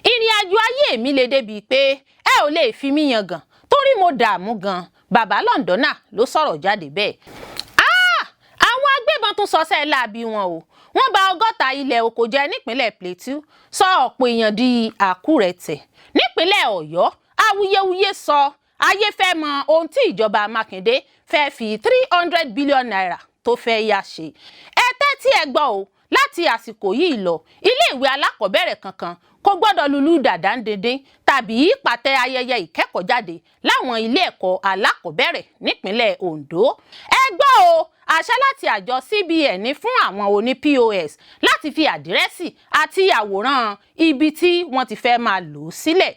Ìrìnàjò ayé mi lè débi pé ẹ ò lè fi mí yangàn torí mo dààmú gan. Bàbá Lọ́ndọ́nà ló sọ̀rọ̀ jáde bẹ́ẹ̀. Àwọn agbébọn tún ṣọṣẹ́ laabi wọn o. Wọ́n bà ọgọta ilẹ-oko jẹ́ nípinlẹ Plateau, sọ ọ̀pọ̀ èèyàn di akurẹtẹ. Nípinlẹ Ọ̀yọ́, awuyewuye sọ ayé fẹ́ mọ ohun tí ìjọba Mákindé fẹ́ fi 300 billion naira tó fẹ́ yá ṣe. Ẹ tẹ́tí ẹ gbọ́ o, láti àsìkò yìí lọ, ilé-ìwé alákọ̀ọ́bẹ̀rẹ̀ kankan kò gbọ́dọ̀ lùlù dadaun-dindin tàbí pàtẹ ayẹyẹ ìkẹ́kọ̀ọ́jáde láwọn ilé-ẹ̀kọ́ alákọ̀ọ́bẹ̀rẹ̀ nípínlẹ̀ Ondo. Ẹ gbọ́ o, àṣẹ láti àjọ CBN fún àwọn oní POS láti fi àdírẹ́sì àti àwòrán ibi tí wọ́n ti fẹ́ máa lò ó sílẹ̀.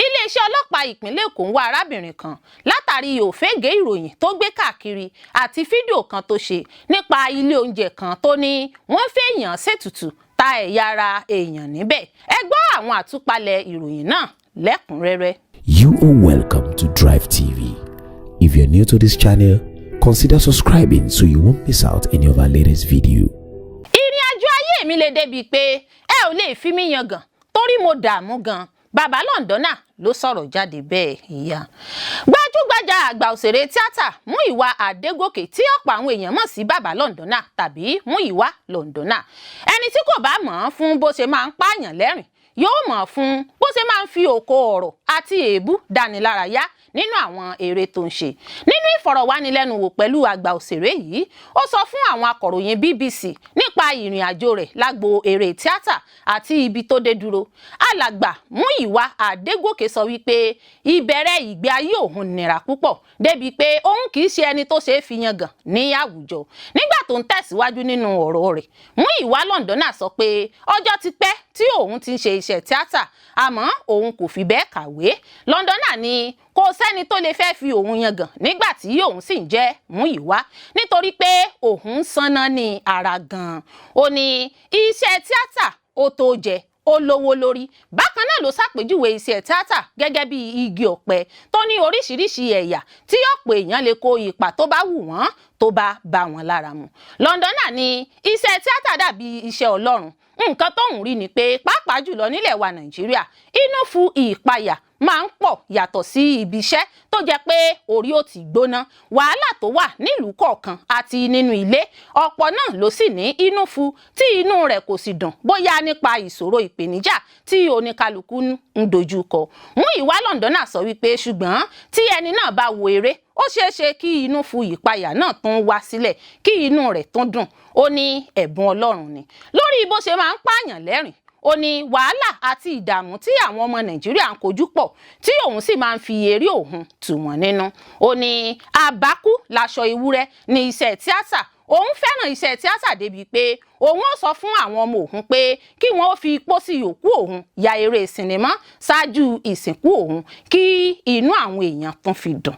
Ileesẹ Ọlọpa ìpínlẹ̀ Èkó ń wá arábìnrin kan látàrí ofege ìròyìn tó gbé káàkiri àti fídíò kan tó ṣe nípa ilé oúnjẹ kan tó ní wọ́n fẹ́ èèyàn ṣètùtù ta ẹ̀yà ara èèyàn níbẹ̀. Ẹ gbọ́ àwọn àtúpalẹ̀ ìròyìn náà lẹ́kùnrẹ́rẹ́. You are welcome to Drive TV. If you're new to this channel, consider subscribing so you won't miss out any of our latest video. Ìrìnàjò ayé mi lè débi pé ẹ ò lè fi mí yangàn torí mo dààmú gan. Bàbá Lọ́ndọ́nà ló sọ̀rọ̀ jáde bẹ́ẹ̀ ìyá. Gbajúgbajà àgbà òṣèré tíátà Múyìwá Adégòkè tí ọ̀pọ̀ àwọn èèyàn mọ̀ sí Bàbá Lọ́ndọ́nà tàbí Múyìwá Lọ́ndọ́nà. Ẹni tí kò bá mọ̀ ọ́n fún bó ṣe máa ń pààyàn lẹ́rìn yóò mọ̀ ọ́n fún bó ṣe máa ń fi òkò ọ̀rọ̀ àti èébú dánilárayá nínú àwọn eré tó ń ṣe. Nínú ìfọ̀rọ̀wánilẹ́nuwò pẹ̀lú àgbà òṣèré yìí, ó sọ fún àwọn akọ̀ròyìn BBC nípa ìrìn àjò rẹ̀ lágbo eré tíátà àti ibi tó dé dúró. Alàgbà Múyìwá Adégòkè sọ wípé ìbẹ̀rẹ̀ ìgbé ayé òun nira púpọ̀ débi pé òun kì í ṣe ẹni tó ṣe é fi yangàn ní àwùjọ. Nígbà tó ń tẹ̀síwájú nínú ọ̀rọ̀ rẹ̀, Múyìwá Lọ́ndọ́nà sọ pé ọjọ́ ti pẹ́ tí òun ti ń ṣe iṣẹ́ tíátà àmọ́ òun kò fi bẹ́ẹ̀ kàwé. Lọ́ndọ́nà ní kò sẹ́ni tó lè fẹ́ fi òun yangàn nígbà tí òun sì ń jẹ́ Múyìwá nítorí pé òun sanná ní ara gan-an. Ó ní iṣẹ́ tíátà ó tó jẹ, ó lówó lórí. Bákan náà ló ṣàpèjúwe iṣẹ́ tíátà gẹ́gẹ́ bí igi ọ̀pẹ tó ní oríṣiríṣi ẹ̀yà tí ọ̀pọ̀ èèyàn lè kó ipa tó bá wù wọ́n tó bá wọn lára mu. Lọ́ndọ́nà ní iṣẹ́ tíátà dàbí iṣẹ́ Ọlọ́run. Nǹkan tóun rí ni pé pàápàá jùlọ nílẹ̀ wa Nàìjíríà, inú fún ìpayà máa ń pọ̀ yàtọ̀ sí ibi iṣẹ́ tó jẹ́ pé orí ó ti gbóná. Wàhálà tó wà nílùú kọ̀ọ̀kan àti nínú ilé, ọ̀pọ̀ náà ló sì ní inú fu tí inú rẹ̀ kò sì dùn bóyá nípa ìṣòro ìpèníjà tí oníkálukú ń dojú kọ. Múyìwá Lọ́ndọ́nà sọ wípé ṣùgbọ́n tí ẹni náà bá wo eré, ó ṣeé ṣe kí inú fu ìpayà náà tún wá sílẹ̀ kí inú rẹ̀ tún dùn. Ó ní ẹ̀bùn Ọlọ́run ni. Lórí bó ṣe máa ń pààyàn lẹ́rìn, ó ní wàhálà àti ìdààmú tí àwọn ọmọ Nàìjíríà ń kojú pọ̀ tí òun sì máa ń fi eré òun tù wọ́n nínú. Ó ní àbákú láṣọ ewúrẹ́ ní iṣẹ́ tíátà. Òun fẹ́ràn iṣẹ́ tíátà débi pé òun ó sọ fún àwọn ọmọ òun pé kí wọ́n ó fi pósí òkú òun ya eré sinimá ṣáájú ìsìnkú òun kí inú àwọn èèyàn tún fi dùn.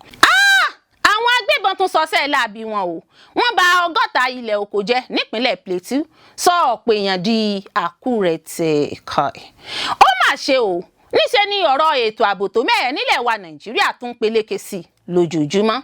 Àwọn agbébọn tún ṣọṣẹ́ laabi wọn o. Wọ́n bà ọgọta ilẹ-oko jẹ́ nípinlẹ̀ Plateau, sọ ọ̀pọ̀ èèyàn di akurẹtẹ. Ó mà ṣe o, níṣẹ́ ni ọ̀rọ̀ ètò ààbò tó mẹ́hẹ nílẹ̀ wa Nàìjíríà tún peléke sí lójoojúmọ́.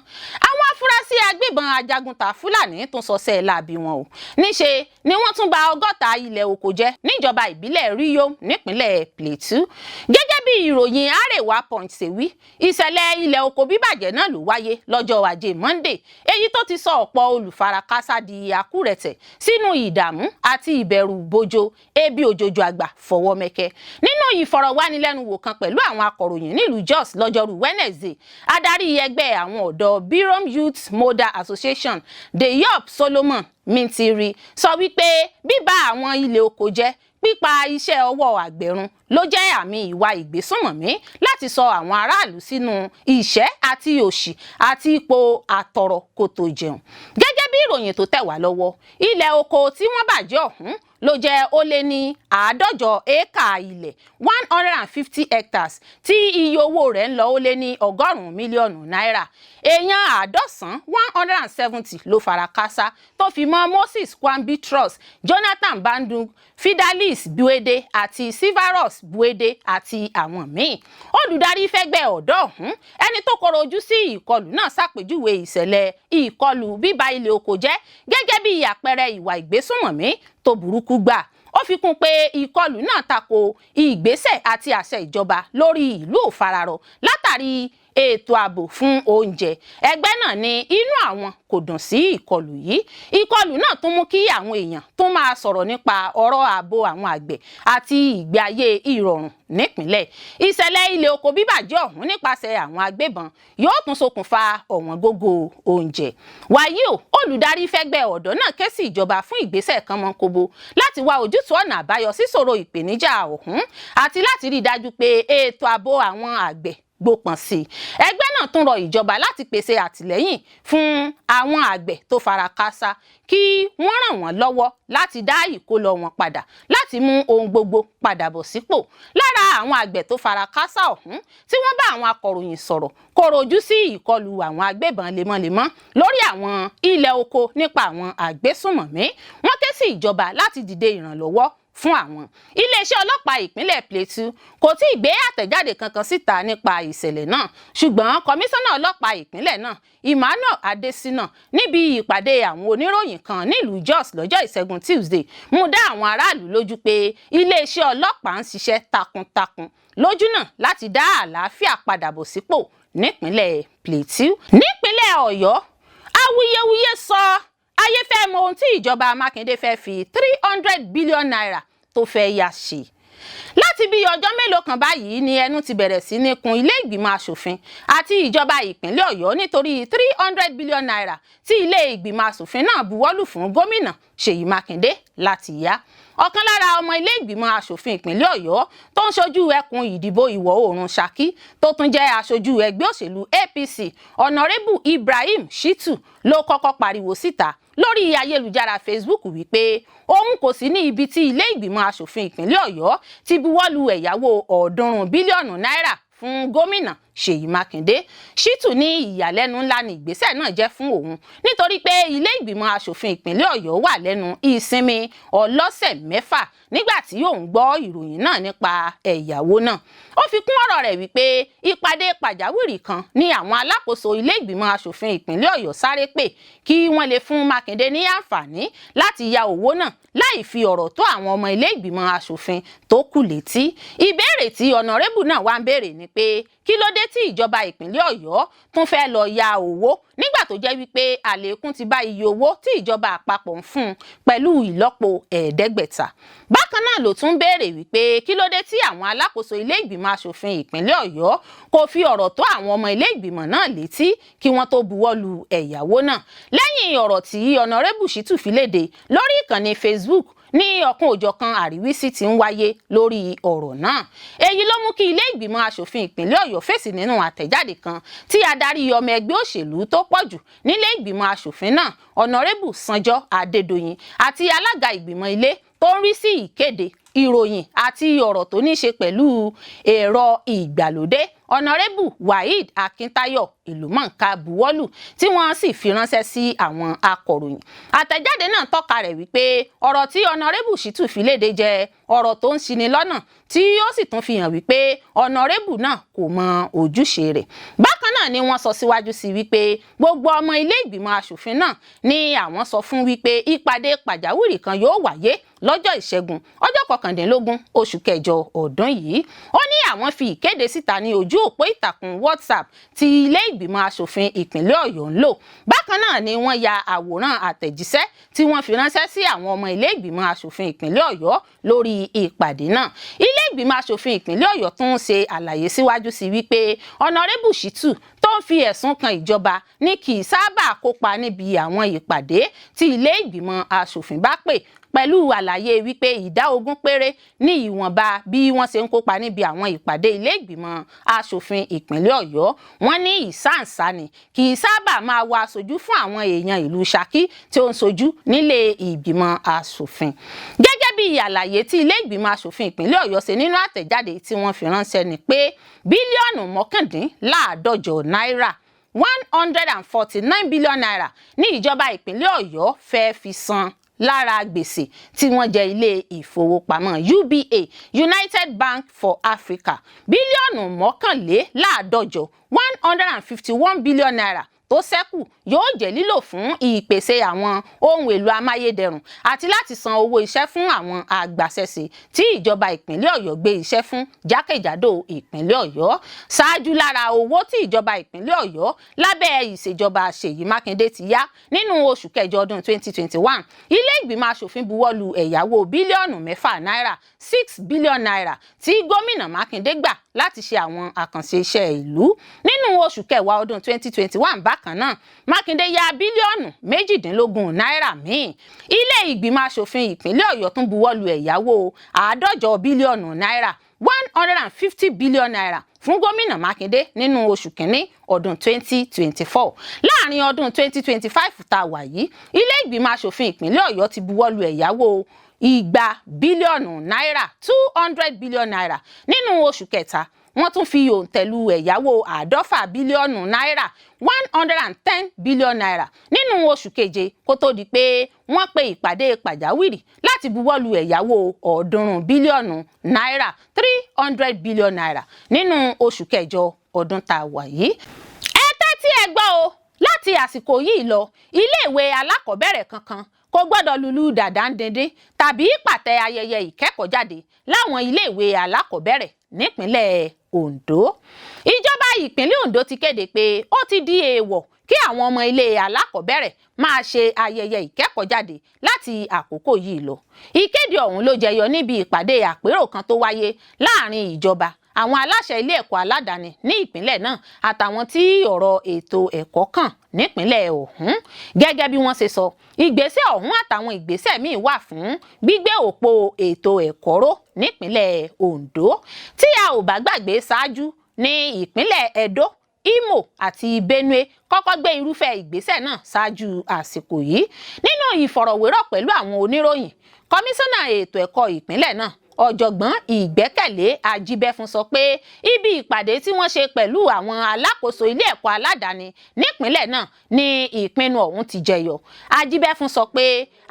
Àwọn afurasí agbébọn ajagunta Fúlàní tún ṣọṣẹ́ laabi wọn o. Níṣe ni wọ́n tún bà ọgọta ilẹ-oko jẹ́ níjọba ìbílẹ̀ Ríyó nípínlẹ̀ Plateau. Gẹ́gẹ́ bí ìròyìn Arewa Punch ṣe wí, ìṣẹ̀lẹ̀ ilẹ-oko bíbàjẹ́ náà ló wáyé lọ́jọ́ Ajé Monday, èyí tó ti sọ ọ̀pọ̀ olùfarakásá di akurẹtẹ sínú ìdààmú àti ìbẹ̀rù bojo ebi òjòjò àgbà fọwọ́ mẹ́kẹ́. Nínú ìfọ̀rọ̀wánilẹ́nuwò kan pẹ̀lú àwọn akọ̀ròyìn nílùú Jos lọ́jọ́rú Wednesday, adarí ẹgbẹ́ àwọn ọ̀dọ́ Birom Youth Model Association Deyop Solomon Mintiri sọ wípé bíbà àwọn ilé oko jẹ́ pípa iṣẹ́ ọwọ́ àgbẹ̀run ló jẹ́ àmì ìwà ìgbésùnmọ̀mí láti sọ àwọn aráàlú sínú ìṣẹ́ àti òṣì àti ipò àtọ̀rọ̀ kò tó jẹun. Gẹ́gẹ́ bí ìròyìn tó tẹ̀ wá lọ́wọ́, ilẹ̀ oko tí wọ́n bàjẹ́ ọ̀hún ló jẹ́ ó lé ní 150 éékà ilẹ̀ 150 hectares tí iye owó rẹ̀ ń lọ ó lé ní 100 mílíọ̀nù náírà. Èèyàn 170 ló fara káásá tó fi mọ́ Moses Kwambi Trust, Jonathan Bandung, Fidalis Buede àti Sivarus Buede àti àwọn míì. Olùdarí fẹ́gbẹ́ ọ̀dọ́ ọ̀hún, ẹni tó kọrọ ojú sí ìkọlù náà ṣàpèjúwe ìṣẹ̀lẹ̀ ìkọlù bíba ilé oko jẹ́ gẹ́gẹ́ bí àpẹẹrẹ ìwà ìgbésùnmọ̀mí tó burúkú gbà. ó fi kún pé ìkọlù náà tako ìgbésẹ̀ àti àṣẹ ìjọba lórí ìlú òfararọ látàrí ètò ààbò fún oúnjẹ. Ẹgbẹ́ náà ní inú àwọn kò dùn sí ìkọlù yìí. Ìkọlù náà tún mú kí àwọn èèyàn tún máa sọ̀rọ̀ nípa ọ̀rọ̀ ààbò àwọn àgbẹ̀ àti ìgbé ayé ìrọ̀rùn nípìnlẹ̀. Ìṣẹ̀lẹ̀ ilẹ̀ oko bíbàjẹ́ ọ̀hún nípasẹ̀ àwọn agbébọn yóò tún ṣokùnfà ọ̀wọ́n gógó oúnjẹ. Wàyí o, olùdarí fẹ́gbẹ́ ọ̀dọ́ náà ké sí ìjọba fún ìgbésẹ̀ kánmọ́nkóbó láti wá ojútùú ọ̀nà àbáyọ sí ṣòro ìpèníjà ọ̀hún àti láti rí i dájú pé ètò ààbò àwọn àgbẹ̀ gbópọn sí i. Ẹgbẹ́ náà tún rọ ìjọba láti pèsè àtìlẹ́yìn fún àwọn àgbẹ̀ tó fara káásá kí wọ́n ràn wọ́n lọ́wọ́ láti dá ìkólọ wọn padà láti mú ohun gbogbo padà bọ̀ sípò. Lára àwọn àgbẹ̀ tó fara káásá ọ̀hún tí wọ́n bá àwọn akọ̀ròyìn sọ̀rọ̀ kò rojú sí ìkọlù àwọn agbébọn lemọ́lemọ́ lórí àwọn ilẹ̀ oko nípa àwọn àgbésùnmọ̀mí. Wọ́n ké sí ìjọba láti dìde ìrànlọ́wọ́ fún àwọn. Iléeṣẹ́ ọlọ́pàá ìpínlẹ̀ Plateau kò tí ì gbé àtẹ̀jáde kankan síta nípa ìṣẹ̀lẹ̀ náà, ṣùgbọ́n kọmíṣánná ọlọ́pàá ìpínlẹ̀ náà Emmanuel Adesina níbi ìpàdé àwọn oníròyìn kan nílùú Jos lọ́jọ́ Ìṣẹ́gun Tuesday mú dá àwọn aráàlú lójú pé iléeṣẹ́ ọlọ́pàá ń ṣiṣẹ́ takuntakun lójúnà láti dá àlàáfíà padà bọ̀ sípò nípínlẹ̀ Plateau. Nípínlẹ̀ Ọ̀yọ́, awuyewuye sọ ayé fẹ́ mọ ohun tí ìjọba Mákindé fẹ́ fi 300 billion naira tó fẹ́ yá ṣe. Láti bí ọjọ́ mélòó kan báyìí ni ẹnu ti bẹ̀rẹ̀ sí ní kun ilé ìgbìmọ̀ asòfin àti ìjọba ìpínlẹ̀ Ọ̀yọ́ nítorí 300 billion naira tí ilé ìgbìmọ̀ asòfin náà buwọ́lù fún gómìnà Ṣèyí Mákindé láti yá. Ọ̀kan lára ọmọ ilé ìgbìmọ̀ asòfin ìpínlẹ̀ Ọ̀yọ́ tó ń ṣojú ẹkùn ìdìbò ìwọ̀ oòrùn Ṣakí tó tún jẹ́ aṣojú ẹgbẹ́ òṣèlú APC Honorable Ibrahim Shitu ló kọ́kọ́ pariwo síta lórí ayélujára Facebook wípé òun kò sí ní ibi tí ilé ìgbìmọ̀ asòfin ìpínlẹ̀ Ọ̀yọ́ ti buwọ́lù ẹ̀yáwó 300 bílíọ̀nù náírà fún gómìnà Ṣèyí Mákindé. Shitu ní ìyàlẹ́nu ńlá ni ìgbésẹ̀ náà jẹ́ fún òun nítorí pé ilé ìgbìmọ̀ asòfin ìpínlẹ̀ Ọ̀yọ́ wà lẹ́nu ìsinmi ọlọ́sẹ̀ 6 nígbà tí òun gbọ́ ìròyìn náà nípa ẹ̀yáwó náà. Ó fi kún ọ̀rọ̀ rẹ̀ wípé ìpàdé pàjáwìrì kan ní àwọn alákòóso ilé ìgbìmọ̀ asòfin ìpínlẹ̀ Ọ̀yọ́ sáré pè kí wọ́n lè fún Mákindé ní àǹfààní láti ya owó náà láì fi ọ̀rọ̀ tó àwọn ọmọ ilé ìgbìmọ̀ asòfin tó kù létí. Ìbéèrè tí ọ̀nàrẹ́bù náà wá ń béèrè ni pé kí ló dé tí ìjọba ìpínlẹ̀ Ọ̀yọ́ tún fẹ́ lọ ya owó nígbà tó jẹ́ wípé àlékún ti bá iye owó tí ìjọba àpapọ̀ ń fún un pẹ̀lú ìlọ́po 500. Bákan náà ló tún béèrè wípé kí ló dé tí àwọn alákòóso ilé ìgbìmọ̀ asòfin ìpínlẹ̀ Ọ̀yọ́ kò fi ọ̀rọ̀ tó àwọn ọmọ ilé ìgbìmọ̀ náà létí kí wọ́n tó buwọ́lù ẹ̀yáwó náà. Lẹ́yìn ọ̀rọ̀ tí ọ̀nàrẹ́bù Shitu fi léde lórí ìkànnì Facebook ní ọ̀kan òjọ̀kan àríwísí tí ń wáyé lórí ọ̀rọ̀ náà. Èyí ló mú kí ilé ìgbìmọ̀ asòfin ìpínlẹ̀ Ọ̀yọ́ fèsì nínú àtẹ̀jáde kan tí adarí ọmọ ẹgbẹ́ òṣèlú tó pọ̀jù nílé ìgbìmọ̀ asòfin náà Ọ̀nàrẹ́bù Sanjọ́ Adédoyin àti alága ìgbìmọ̀ ilé tó ń rí sí ìkéde ìròyìn àti ọ̀rọ̀ tó ní ṣe pẹ̀lú ẹ̀rọ ìgbàlódé Ọ̀nàrẹ́bù Waheed Akíntayọ̀ Ìlúmọ̀ǹká buwọ́lù tí wọ́n sì fi ránṣẹ́ sí àwọn akọ̀ròyìn. Àtẹ̀jáde náà tọ́ka rẹ̀ wípé ọ̀rọ̀ tí Ọ̀nàrẹ́bù Shitu fi léde jẹ́ ọ̀rọ̀ tó ń ṣini lọ́nà tí ó sì tún fi hàn wípé Ọ̀nàrẹ́bù náà kò mọ ojúṣe rẹ̀. Bákan náà ni wọ́n sọ síwájú sí wípé gbogbo ọmọ ilé ìgbìmọ̀ asòfin náà ni àwọn sọ fún wípé ìpàdé pàjáwìrì kan yóò wáyé lọ́jọ́ Ìṣẹ́gun ọjọ́ 19 oṣù kẹjọ ọdún yìí. Ó ní àwọn fi ìkéde síta ní ojú òpó ìtàkùn WhatsApp tí ilé ìgbìmọ̀ asòfin ìpínlẹ̀ Ọ̀yọ́ ń lò. Bákan náà ni wọ́n ya àwòrán àtẹ̀jíṣẹ́ tí wọ́n fi ránṣẹ́ sí àwọn ọmọ ilé ìgbìmọ̀ asòfin ìpínlẹ̀ Ọ̀yọ́ lórí ìpàdé náà. Ilé ìgbìmọ̀ asòfin ìpínlẹ̀ Ọ̀yọ́ tún ṣe àlàyé síwájú sí wípé Ọ̀nàrẹ́bù Shitu tó ń fi ẹ̀sùn kan ìjọba ní kì í sábà kópa níbi àwọn ìpàdé tí ilé ìgbìmọ̀ asòfin bá pè pẹ̀lú àlàyé wípé ìdá 20 péré ní ìwọ̀nba bí wọ́n ṣe ń kópa níbi àwọn ìpàdé ilé ìgbìmọ̀ asòfin ìpínlẹ̀ Ọ̀yọ́. Wọ́n ní ìsáǹsá ni kì í sábà máa wá aṣojú fún àwọn èèyàn ìlú Ṣakí tí ó ń ṣojú nílé ìgbìmọ̀ asòfin. Gẹ́gẹ́ bí àlàyé tí ilé ìgbìmọ̀ asòfin ìpínlẹ̀ Ọ̀yọ́ ṣe nínú àtẹ̀jáde tí wọ́n fi ránṣẹ́ ni pé bílíọ̀nù 149 náírà 149 billion naira ní ìjọba ìpínlẹ̀ Ọ̀yọ́ fẹ́ fi san lára gbèsè tí wọ́n jẹ ilé ìfowópamọ́ UBA United Bank for Africa bílíọ̀nù 151 billion naira tó ṣẹ́kù yóò jẹ́ lílò fún ìpèsè àwọn ohun èlò amáyédẹrùn àti láti san owó iṣẹ́ fún àwọn agbaṣẹ́ṣe tí ìjọba ìpínlẹ̀ Ọ̀yọ́ gbé iṣẹ́ fún jákèjádò ìpínlẹ̀ Ọ̀yọ́. Ṣáájú lára owó tí ìjọba ìpínlẹ̀ Ọ̀yọ́ lábẹ́ ìṣèjọba Ṣèyí Mákindé ti yá nínú oṣù kẹjọ ọdún 2021, ilé ìgbìmọ̀ aṣòfin buwọ́lu ẹ̀yáwó bílíọ̀nù 6 náírà 6 billion naira tí gómìnà Mákindé gbà láti ṣe àwọn àkànṣe iṣẹ́ ìlú. Nínú oṣù kẹwàá ọdún 2021 bákan náà, Mákindé yá bílíọ̀nù 18 náírà míì. Ilé ìgbìmọ̀ aṣòfin ìpínlẹ̀ Ọ̀yọ́ tún buwọ́lu ẹ̀yáwó 150 bílíọ̀nù náírà 150 billion naira fún gómìnà Mákindé nínú oṣù kìíní ọdún 2024. Láàrin ọdún 2025 tá a wà yìí, ilé ìgbìmọ̀ aṣòfin ìpínlẹ̀ Ọ̀yọ́ ti buwọ́lu ẹ̀yáwó 200 bílíọ̀nù náírà 200 billion naira. Nínú oṣù kẹta, wọ́n tún fi òǹtẹ̀lù ẹ̀yáwó 150 bílíọ̀nù náírà 110 billion naira nínú oṣù keje kó tó di pé wọ́n pe ìpàdé pàjáwìrì láti buwọ́lu ẹ̀yáwó 300 bílíọ̀nù náírà 300 billion naira nínú oṣù kẹjọ ọdún tá a wà yìí. Ẹ tẹ́tí ẹ gbọ́ o, láti àsìkò yìí lọ, iléèwé alákọ̀ọ́bẹ̀rẹ̀ kankan kò gbọ́dọ̀ lùlù dadaun-dindin tàbí pàtẹ ayẹyẹ ìkẹ́kọ̀ọ́jáde láwọn iléèwé alákọ̀ọ́bẹ̀rẹ̀ nípínlẹ̀ Ondo. Ìjọba ìpínlẹ̀ Ondo ti kéde pé ó ti di èèwọ̀ kí àwọn ọmọ ilé alákọ̀ọ́bẹ̀rẹ̀ máa ṣe ayẹyẹ ìkẹ́kọ̀ọ́jáde láti àkókò yìí lọ. Ìkéde ọ̀hún ló jẹyọ níbi ìpàdé àpérò kan tó wáyé láàrin ìjọba, àwọn aláṣẹ ilé ẹ̀kọ́ aládàáni ní ìpínlẹ̀ náà àtàwọn tí ọ̀rọ̀ ètò ẹ̀kọ́ kàn nípínlẹ̀ ọ̀hún. Gẹ́gẹ́ bí wọ́n ṣe sọ, ìgbésẹ̀ ọ̀hún àtàwọn ìgbésẹ̀ míì wà fún gbígbé òpó ètò ẹ̀kọ́ ró nípínlẹ̀ Ondo. Tí a ò bá gbàgbé, ṣáájú ní ìpínlẹ̀ Edo, Imo àti Benue kọ́kọ́ gbé irúfẹ́ ìgbésẹ̀ náà ṣáájú àsìkò yìí. Nínú ìfọ̀rọ̀wérọ̀ pẹ̀lú àwọn oníròyìn, kọmíṣánná ètò ẹ̀kọ́ ìpínlẹ̀ náà ọ̀jọ̀gbọ́n Ìgbẹ́kẹ̀lé Ajíbẹ́fún sọ pé ibi ìpàdé tí wọ́n ṣe pẹ̀lú àwọn alákòóso ilé ẹ̀kọ́ aládàáni nípínlẹ̀ náà ni ìpinnu ọ̀hún ti jẹyọ. Ajíbẹ́fún sọ pé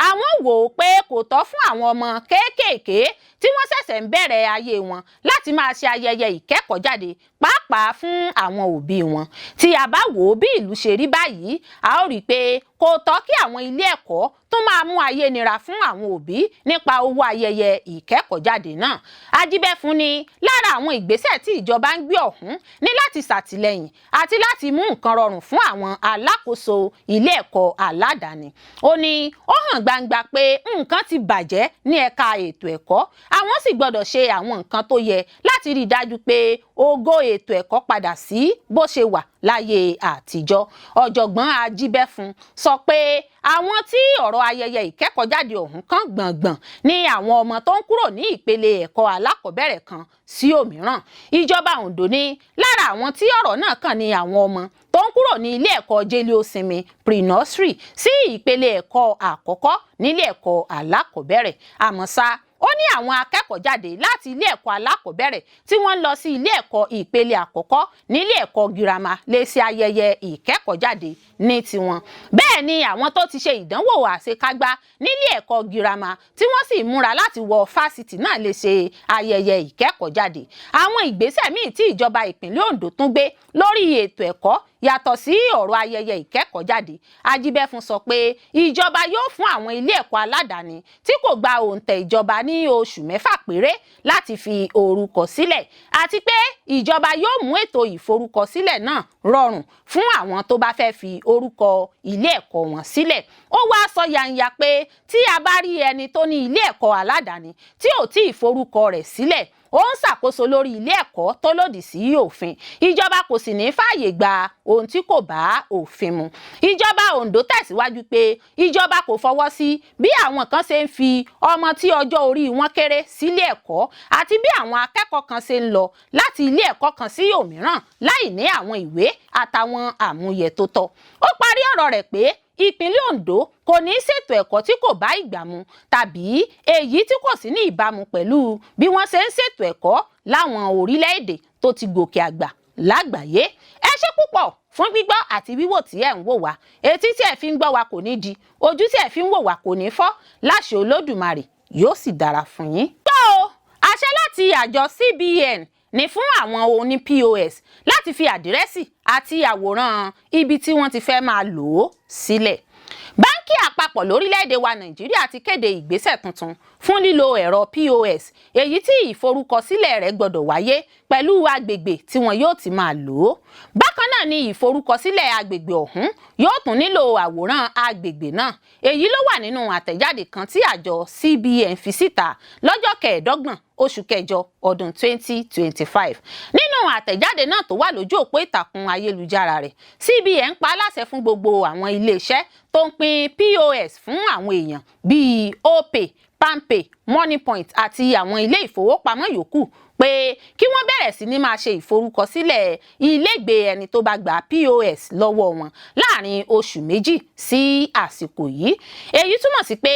àwọn wò ó pé kò tọ́ fún àwọn ọmọ kéékèèké tí wọ́n ṣẹ̀ṣẹ̀ ń bẹ̀rẹ̀ ayé wọn láti máa ṣe ayẹyẹ ìkẹ́kọ̀ọ́jáde, pàápàá fún àwọn òbí wọn. Tí a bá wò ó bí ìlú ṣe rí báyìí, a ó rí i pé kò tọ́ kí àwọn ilé ẹ̀kọ́ tó máa mú ayé nira fún àwọn òbí nípa owó ayẹyẹ ìkẹ́kọ̀ọ́jáde náà. Ajíbẹ́fún ní lára àwọn ìgbésẹ̀ tí ìjọba ń gbé ọ̀hún ní láti ṣàtìlẹ́yìn àti láti mú nǹkan rọrùn fún àwọn alákòóso ilé ẹ̀kọ́ aládàáni. Ó ní ó hàn gbangba pé nǹkan ti bàjẹ́ ní ẹ̀ka ètò ẹ̀kọ́, àwọn sì gbọ́dọ̀ ṣe àwọn nǹkan tó yẹ láti rí i dájú pé ògo ètò ẹ̀kọ́ padà sí bó ṣe wà láyé àtijọ́. Ọ̀jọ̀gbọ́n Ajíbẹ́fún sọ pé àwọn tí ọ̀rọ̀ ayẹyẹ ìkẹ́kọ̀ọ́jáde ọ̀hún kan gbọ̀ngbọ̀n ní àwọn ọmọ tó ń kúrò ní ìpele ẹ̀kọ́ alákọ̀ọ́bẹ̀rẹ̀ kan sí òmíràn. Ìjọba Ondo ní lára àwọn tí ọ̀rọ̀ náà kàn ní àwọn ọmọ tó ń kúrò ní ilé ẹ̀kọ́ jẹ́lé-ó-sinmi pre-nursery sí ìpele ẹ̀kọ́ àkọ́kọ́ nílé ẹ̀kọ́ alákọ̀ọ́bẹ̀rẹ̀. Àmọ́ ṣá, ó ní àwọn akẹ́kọ̀ọ́ jáde láti ilé ẹ̀kọ́ alákọ̀ọ́bẹ̀rẹ̀ tí wọ́n ń lọ sí ilé ẹ̀kọ́ ìpele àkọ́kọ́ nílé ẹ̀kọ́ girama lè ṣe ayẹyẹ ìkẹ́kọ̀ọ́jáde ní tiwọn. Bẹ́ẹ̀ ni àwọn tó ti ṣe ìdánwò àṣekágbá nílé ẹ̀kọ́ girama tí wọ́n sì múra láti wọ fásitì náà lè ṣe ayẹyẹ ìkẹ́kọ̀ọ́jáde. Àwọn ìgbésẹ̀ míì tí ìjọba ìpínlẹ̀ Ondo tún gbé lórí ètò ẹ̀kọ́ yàtọ̀ sí ọ̀rọ̀ ayẹyẹ ìkẹ́kọ̀ọ́jáde. Ajíbẹ́fún sọ pé ìjọba yóò fún àwọn ilé ẹ̀kọ́ aládàáni tí kò gba òǹtẹ̀ ìjọba ní oṣù 6 péré láti fi orúkọ sílẹ̀, àti pé ìjọba yóò mú ètò ìforúkọsílẹ̀ náà rọrùn fún àwọn tó bá fẹ́ fi orúkọ ilé ẹ̀kọ́ wọn sílẹ̀. Ó wá sọ yanya pé tí a bá rí ẹni tó ní ilé ẹ̀kọ́ aládàáni tí ò tí ì forúkọ rẹ̀ sílẹ̀, ó ń ṣàkóso lórí ilé ẹ̀kọ́ tó lòdì sí òfin. Ìjọba kò sì ní fààyè gba ohun tí kò bá òfin mu. Ìjọba Ondo tẹ̀síwájú pé ìjọba kò fọwọ́ sí bí àwọn kan ṣe ń fi ọmọ tí ọjọ́ orí wọn kéré sílé ẹ̀kọ́ àti bí àwọn akẹ́kọ̀ọ́ kan ṣe ń lọ láti ilé ẹ̀kọ́ kan sí òmíràn láì ní àwọn ìwé àtàwọn àmúyẹ tó tọ́. Ó parí ọ̀rọ̀ rẹ̀ pé ìpínlẹ̀ Ondo kò ní ṣètò ẹ̀kọ́ tí kò bá ìgbà mu tàbí èyí tí kò sí ní ìbámu pẹ̀lú bí wọ́n ṣe ń ṣètò ẹ̀kọ́ láwọn orílẹ̀-èdè tó ti gòkè àgbà lágbàáyé. Ẹ ṣé púpọ̀ fún gbígbọ́ àti wíwò tí ẹ̀ ń wò wá. Etí tí ẹ̀ fi ń gbọ́ wa kò ní di, ojú tí ẹ̀ fi ń wò wá kò ní fọ́. Láṣẹ Olódùmarè yóò sì dára fún yín. Gbọ́ o, àṣẹ láti àjọ CBN ní fún àwọn oní POS láti fi àdírẹ́sì àti àwòrán ibi tí wọ́n ti fẹ́ máa lò ó sílẹ̀. Báńkì àpapọ̀ lórílẹ̀‐èdè wa Nàìjíríà ti kéde ìgbésẹ̀ tuntun fún lílo ẹ̀rọ POS èyí tí ìforúkọsílẹ̀ rẹ̀ gbọ́dọ̀ wáyé pẹ̀lú agbègbè tí wọn yóò ti máa lò ó. Bákan náà ni ìforúkọsílẹ̀ agbègbè ọ̀hún yóò tún nílò àwòrán agbègbè náà. Èyí ló wà nínú àtẹ̀jáde kan tí àjọ CBN fi síta lọ́jọ́ 25 oṣù kẹjọ ọdún 2025. Nínú àtẹ̀jáde náà tó wà lójú òpó ìtàkùn ayélujára rẹ̀, CBN pa á láṣẹ fún gbogbo àwọn iléeṣẹ́ tó ń pín POS fún àwọn èèyàn bíi Opay, Palmpay, Moneypoint àti àwọn ilé ìfowópamọ́ yòókù pé kí wọ́n bẹ̀rẹ̀ sí ní máa ṣe ìforúkọsílẹ̀ ilégbèé ẹni tó bá gba POS lọ́wọ́ wọn láàrin oṣù méjì sí àsìkò yìí. Èyí túmọ̀ sí pé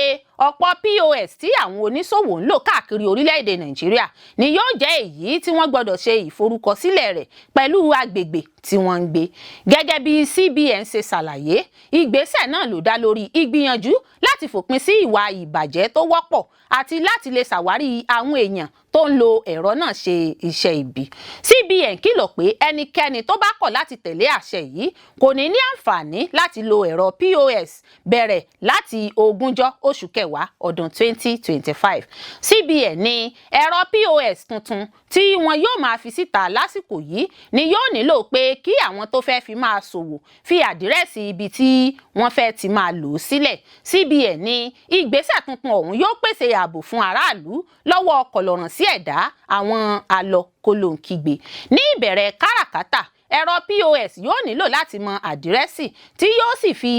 ọ̀pọ̀ POS tí àwọn oníṣòwò ń lò káàkiri orílẹ̀-èdè Nàìjíríà ni yóò jẹ́ èyí tí wọ́n gbọ́dọ̀ ṣe ìforúkọsílẹ̀ rẹ̀ pẹ̀lú agbègbè tí wọ́n ń gbé. Gẹ́gẹ́ bí CBN ṣe ṣàlàyé, ìgbésẹ̀ náà ló dá lórí ìgbìyànjú láti fòpin sí ìwà ìbàjẹ́ tó wọ́pọ̀ àti láti lè ṣàwárí àwọn èèyàn tó ń lo ẹ̀rọ náà ṣe iṣẹ́ ibi. CBN kìlọ̀ pé ẹnikẹ́ni tó bá kọ̀ láti tẹ̀lé àṣẹ yìí kò ní ní àǹfààní láti lo ẹ̀rọ POS bẹ̀rẹ̀ láti 20 oṣù kẹwàá ọdún 2025. CBN ní ẹ̀rọ POS tuntun tí wọn yóò máa fi síta lásìkò yìí ni yóò nílò pé kí àwọn tó fẹ́ fi máa ṣòwò fi àdírẹ́sì ibi tí wọ́n fẹ́ ti máa lò ó sílẹ̀. CBN ní ìgbésẹ̀ tuntun ọ̀hún yóò pèsè ààbò fún aráàlú lọ́wọ́ kọ̀lọ̀ràn sí ẹ̀dá àwọn alọ-kólóhùn-kígbe. Ní ìbẹ̀rẹ̀ káràkátà, ẹ̀rọ POS yóò nílò láti mọ àdírẹ́sì tí yóò sì fi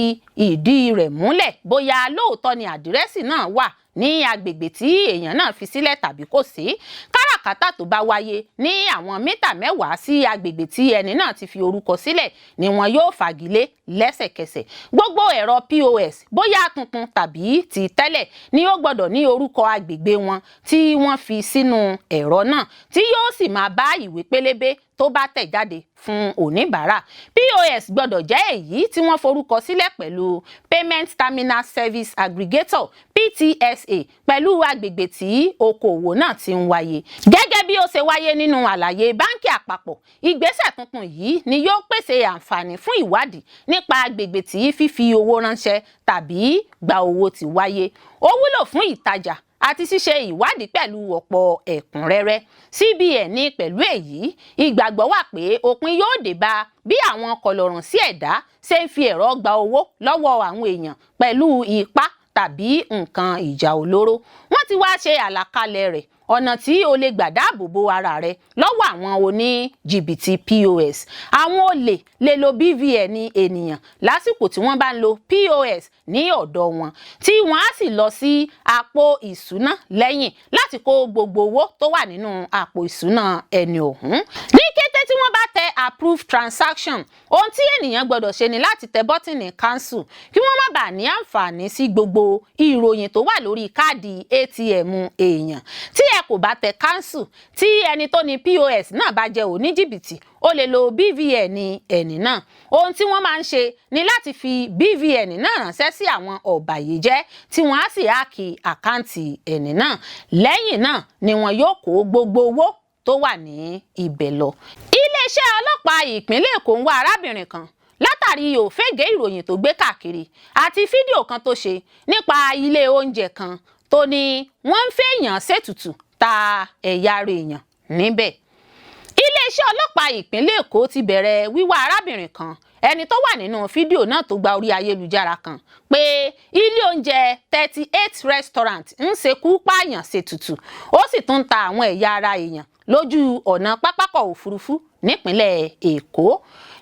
ìdí rẹ̀ múlẹ̀ bóyá lóòótọ́ ni àdírẹ́sì náà wà ní agbègbè tí èèyàn náà fi sílẹ̀ tàbí kò sí. Káràkátà tó bá wáyé ní àwọn mítà 10 sí agbègbè tí ẹni náà ti fi orúkọ sílẹ̀ ni wọn yóò fagilé lẹ́sẹ̀kẹsẹ̀. Gbogbo ẹ̀rọ POS bóyá tuntun tàbí ti tẹ́lẹ̀ ni ó gbọ́dọ̀ ní orúkọ agbègbè wọn tí wọ́n fi sínú ẹ̀rọ náà tí yóò sì máa bá ìwé pélébé tó bá tẹ̀ jáde fún oníbàárà. POS gbọ́dọ̀ jẹ́ èyí tí wọ́n forúkọ sílẹ̀ pẹ̀lú Payment Terminal Service Aggregator PTSA pẹ̀lú agbègbè tí okòwò náà ti ń wáyé. Gẹ́gẹ́ bí ó ṣe wáyé nínú àlàyé báńkì àpapọ̀, ìgbésẹ̀ tuntun yìí ni yóò pèsè àǹfààní fún ìwádìí nípa agbègbè tí fífi owó ránṣẹ́ tàbí gba owó ti wáyé. Ó wúlò fún ìtajà àti ṣíṣe ìwádìí pẹ̀lú ọ̀pọ̀ ẹ̀kúnrẹ́rẹ́. CBN ní pẹ̀lú èyí, ìgbàgbọ́ wà pé òpin yóò dé bá bí àwọn kọ̀lọ̀ràn sí ẹ̀dá ṣe ń fi ẹ̀rọ gba owó lọ́wọ́ àwọn èèyàn pẹ̀lú ipá tàbí nǹkan ìjà olóró. Wọ́n ti wá ṣe àlàkalẹ̀ rẹ̀ ọ̀nà tí o lè gbà dáàbò bo ara rẹ lọ́wọ́ àwọn oníjìbìtì POS. Àwọn olè lè lo BVN ènìyàn lásìkò tí wọ́n bá ń lo POS ní ọ̀dọ̀ wọn, tí wọ́n á sì lọ sí àpò ìṣúná lẹ́yìn láti kó gbogbo owó tó wà nínú àpò ìṣúná ẹni ọ̀hún. Ní kété tí wọ́n bá tẹ approve transaction, ohun tí ènìyàn gbọ́dọ̀ ṣe ni láti tẹ bọ́tìnì cancel kí wọ́n má bàa ní àǹfààní sí gbogbo ìròyìn tó wà lórí káàdì ATM èèyàn. Tí ẹ kò bá tẹ cancel, tí ẹni tó ní POS náà bá jẹ́ oníjìbìtì, ó lè lo BVN ẹni náà. Ohun tí wọ́n máa ń ṣe ni láti fi BVN náà ránṣẹ́ sí àwọn ọ̀bàyéjẹ́ tí wọ́n á sì háàkì àkáǹtì ẹni náà. Lẹ́yìn náà ni wọn yóò kó gbogbo owó tó wà ní ibẹ̀ lọ. Iléeṣẹ́ ọlọ́pàá ìpínlẹ̀ Èkó ń wá arábìnrin kan látàrí òfege ìròyìn tó gbé káàkiri àti fídíò kan tó ṣe nípa ilé oúnjẹ kan tó ní wọ́n ń fèèyàn ṣètùtù ta ẹ̀yà ara èèyàn níbẹ̀. Iléeṣẹ́ ọlọ́pàá ìpínlẹ̀ Èkó ti bẹ̀rẹ̀ wíwá arábìnrin kan ẹni tó wà nínú fídíò náà tó gba orí ayélujára kan pé ilé oúnjẹ 38 restaurant ń ṣekú pààyàn ṣètùtù, ó sì tún ta àwọn ẹ̀yà ara èèyàn lójú ọ̀nà pápákọ̀ òfurufú nípínlẹ̀ Èkó.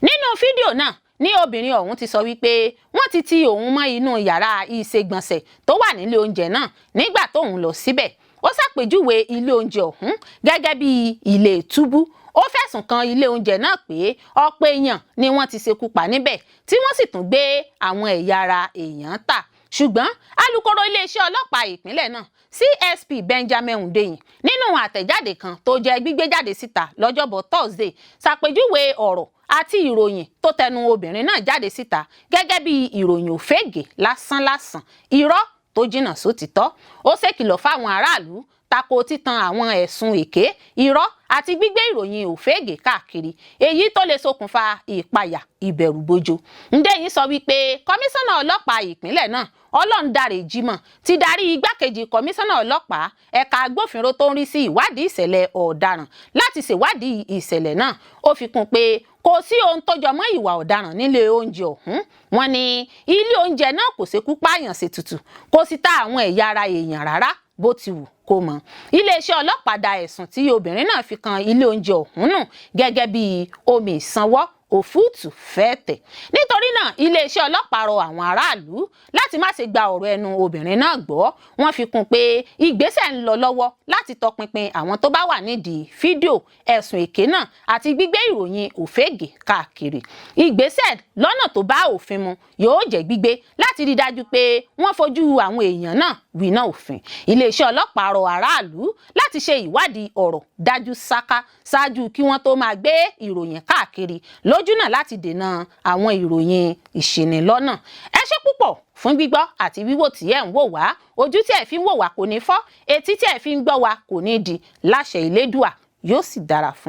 Nínú fídíò náà ní obìnrin ọ̀hún ti sọ wípé wọ́n ti ti òun mọ́ inú yàrá ìṣègbọ̀nsẹ̀ tó wà nílé oúnjẹ náà nígbà tóun lọ síbẹ̀. Ó ṣàpèjúwe ilé oúnjẹ ọ̀hún gẹ́gẹ́ bí ilé túbú. Ó fẹ̀sùn kan ilé oúnjẹ náà pé ọ̀pọ̀ èèyàn ni wọ́n ti ṣekú pa níbẹ̀ tí wọ́n sì tún gbé àwọn ẹ̀yà ara èèyàn tà. Ṣùgbọ́n alukoro iléeṣẹ́ ọlọ́pàá ìpínlẹ̀ náà CSP Benjamin Hundeyin nínú àtẹ̀jáde kan tó jẹ́ gbígbé jáde síta lọ́jọ́bọ̀ Thursday ṣàpèjúwe ọ̀rọ̀ àti ìròyìn tó tẹnu obìnrin náà jáde síta gẹ́gẹ́ bí ìròyìn òfégè lásánlásán, irọ́ tó jìnnà sótìtọ́. Ó ṣèkìlọ̀ fáwọn aráàlú tako títan àwọn ẹ̀sùn èké, irọ́ àti gbígbé ìròyìn òfégè káàkiri èyí tó lè ṣokùnfà ìpayà ìbẹ̀rùbojo. Ndéyìn sọ wípé kọmíṣánná ọlọ́pàá ìpínlẹ̀ náà Ọlọ́ndàrè Jimoh ti darí igbákejì kọmíṣánná ọlọ́pàá ẹ̀ka agbófinró tó ń rí sí ìwádìí ìṣẹ̀lẹ̀ ọ̀daràn láti ṣèwádìí ìṣẹ̀lẹ̀ náà. Ó fi kún pé kò sí ohun tó jọmọ́ ìwà ọ̀daràn nílé oúnjẹ ọ̀hún. Wọ́n ní ilé oúnjẹ náà kò ṣekú pààyàn ṣètùtù, kò sì ta àwọn ẹ̀yà ara èèyàn rárá bó ti wù kó mọ. Iléeṣẹ́ ọlọ́pàá da ẹ̀sùn tí obìnrin náà fi kan ilé oúnjẹ ọ̀hún nù gẹ́gẹ́ bí omi ìsanwó òfúùtù fẹ́ẹ̀tẹ̀. Nítorí náà iléeṣẹ́ ọlọ́pàá rọ àwọn aráàlú láti má ṣe gba ọ̀rọ̀ ẹnu obìnrin náà gbọ́. Wọ́n fi kún pé ìgbésẹ̀ ń lọ lọ́wọ́ láti tọpinpin àwọn tó bá wà nídìí fídíò ẹ̀sùn èké náà àti gbígbé ìròyìn òfégè káàkiri. Ìgbésẹ̀ lọ́nà tó bá òfin mu yóò jẹ́ gbígbé láti rí dájú pé wọ́n fojú àwọn èèyàn náà winá òfin. Iléeṣẹ́ ọlọ́pàá rọ aráàlú láti ṣe ìwádìí ọ̀rọ̀ dájú sáká ṣáájú kí wọ́n tó máa gbé ìròyìn káàkiri lójú náà láti dènà àwọn ìròyìn ìṣìnilọ́nà. Ẹ ṣé púpọ̀ fún gbígbọ́ àti wíwò tí ẹ̀ ń wò wá. Ojú tí ẹ̀ fi ń wò wá kò ní fọ́, etí tí ẹ̀ fi ń gbọ́ wá kò ní di. Láṣẹ Elédùà yóò sì dára fún